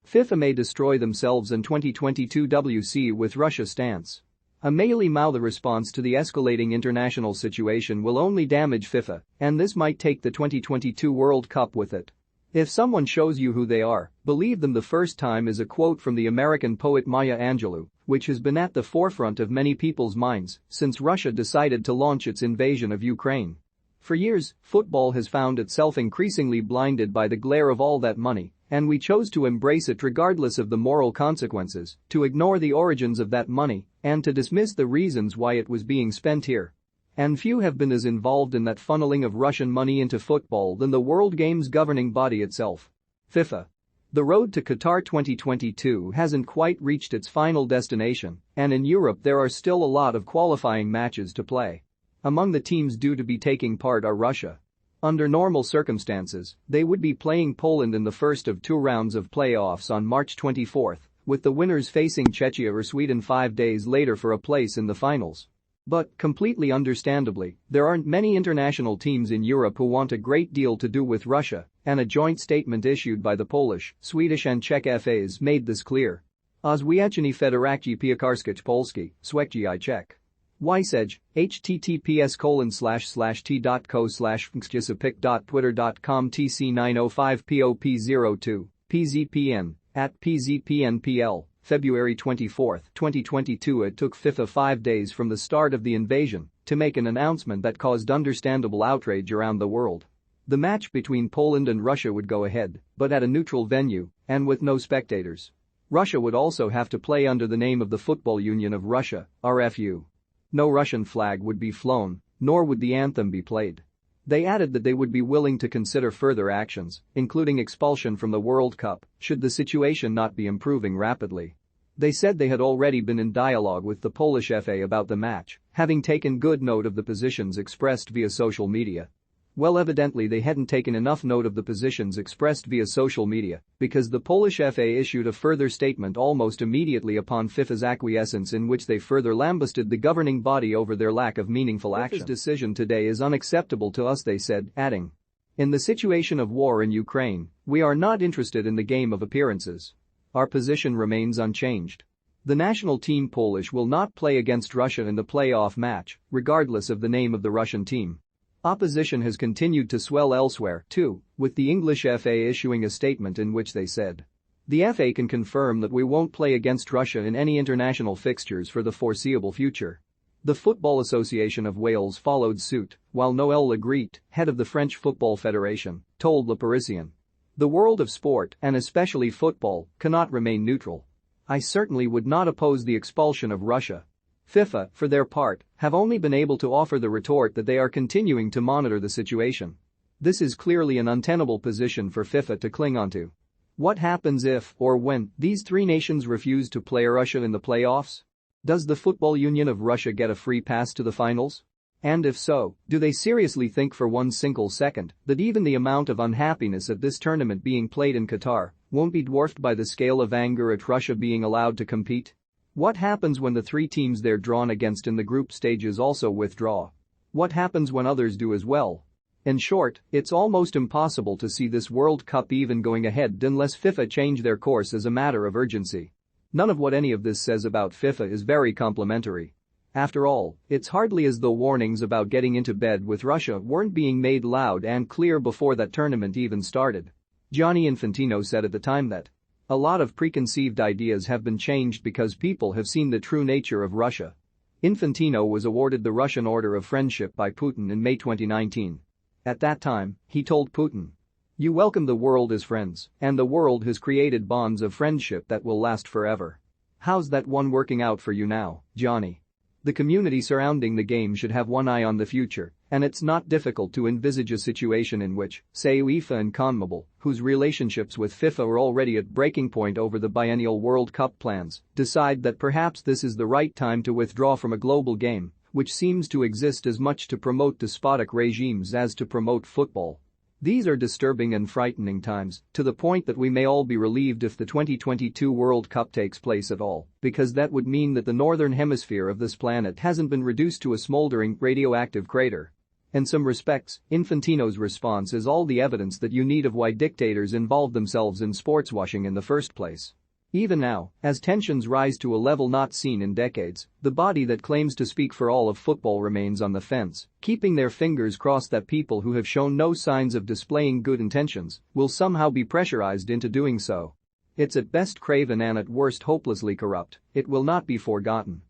FIFA may destroy themselves in 2022 WC with Russia stance. A mealy-mouthed response to the escalating international situation will only damage FIFA, and this might take the 2022 World Cup with it. If someone shows you who they are, believe them the first time is a quote from the American poet Maya Angelou, which has been at the forefront of many people's minds since Russia decided to launch its invasion of Ukraine. For years, football has found itself increasingly blinded by the glare of all that money, and we chose to embrace it regardless of the moral consequences, to ignore the origins of that money, and to dismiss the reasons why it was being spent here. And few have been as involved in that funneling of Russian money into football than the World Games governing body itself. FIFA. The road to Qatar 2022 hasn't quite reached its final destination, and in Europe there are still a lot of qualifying matches to play. Among the teams due to be taking part are Russia. Under normal circumstances, they would be playing Poland in the first of two rounds of playoffs on March 24, with the winners facing Czechia or Sweden 5 days later for a place in the finals. But, completely understandably, there aren't many international teams in Europe who want a great deal to do with Russia, and a joint statement issued by the Polish, Swedish and Czech FAs made this clear. Ozwieczenie Federacji Piłkarskiej Polski, Swekci I Czech. Wisej, https://t.co/fnxjusapik.twitter.com tc905pop02, pzpn, @pzpnpl. February 24, 2022. It took FIFA 5 days from the start of the invasion to make an announcement that caused understandable outrage around the world. The match between Poland and Russia would go ahead, but at a neutral venue and with no spectators. Russia would also have to play under the name of the Football Union of Russia, RFU. No Russian flag would be flown, nor would the anthem be played. They added that they would be willing to consider further actions, including expulsion from the World Cup, should the situation not be improving rapidly. They said they had already been in dialogue with the Polish FA about the match, having taken good note of the positions expressed via social media. Well, evidently they hadn't taken enough note of the positions expressed via social media, because the Polish FA issued a further statement almost immediately upon FIFA's acquiescence, in which they further lambasted the governing body over their lack of meaningful action. FIFA's decision today is unacceptable to us, they said, adding. In the situation of war in Ukraine, we are not interested in the game of appearances. Our position remains unchanged. The national team Polish will not play against Russia in the playoff match, regardless of the name of the Russian team. Opposition has continued to swell elsewhere, too, with the English FA issuing a statement in which they said, "The FA can confirm that we won't play against Russia in any international fixtures for the foreseeable future." The Football Association of Wales followed suit, while Noël Le Gret, head of the French Football Federation, told Le Parisien. The world of sport, and especially football, cannot remain neutral. I certainly would not oppose the expulsion of Russia. FIFA, for their part, have only been able to offer the retort that they are continuing to monitor the situation. This is clearly an untenable position for FIFA to cling onto. What happens if, or when, these three nations refuse to play Russia in the playoffs? Does the Football Union of Russia get a free pass to the finals? And if so, do they seriously think for one single second that even the amount of unhappiness at this tournament being played in Qatar won't be dwarfed by the scale of anger at Russia being allowed to compete? What happens when the three teams they're drawn against in the group stages also withdraw? What happens when others do as well? In short, it's almost impossible to see this World Cup even going ahead unless FIFA change their course as a matter of urgency. None of what any of this says about FIFA is very complimentary. After all, it's hardly as though warnings about getting into bed with Russia weren't being made loud and clear before that tournament even started. Gianni Infantino said at the time that a lot of preconceived ideas have been changed because people have seen the true nature of Russia. Infantino was awarded the Russian Order of Friendship by Putin in May 2019. At that time, he told Putin, "You welcome the world as friends, and the world has created bonds of friendship that will last forever. How's that one working out for you now, Johnny?" The community surrounding the game should have one eye on the future, and it's not difficult to envisage a situation in which, say UEFA and CONMEBOL, whose relationships with FIFA are already at breaking point over the biennial World Cup plans, decide that perhaps this is the right time to withdraw from a global game, which seems to exist as much to promote despotic regimes as to promote football. These are disturbing and frightening times, to the point that we may all be relieved if the 2022 World Cup takes place at all, because that would mean that the northern hemisphere of this planet hasn't been reduced to a smoldering, radioactive crater. In some respects, Infantino's response is all the evidence that you need of why dictators involve themselves in sports washing in the first place. Even now, as tensions rise to a level not seen in decades, the body that claims to speak for all of football remains on the fence, keeping their fingers crossed that people who have shown no signs of displaying good intentions will somehow be pressurized into doing so. It's at best craven and at worst hopelessly corrupt. It will not be forgotten.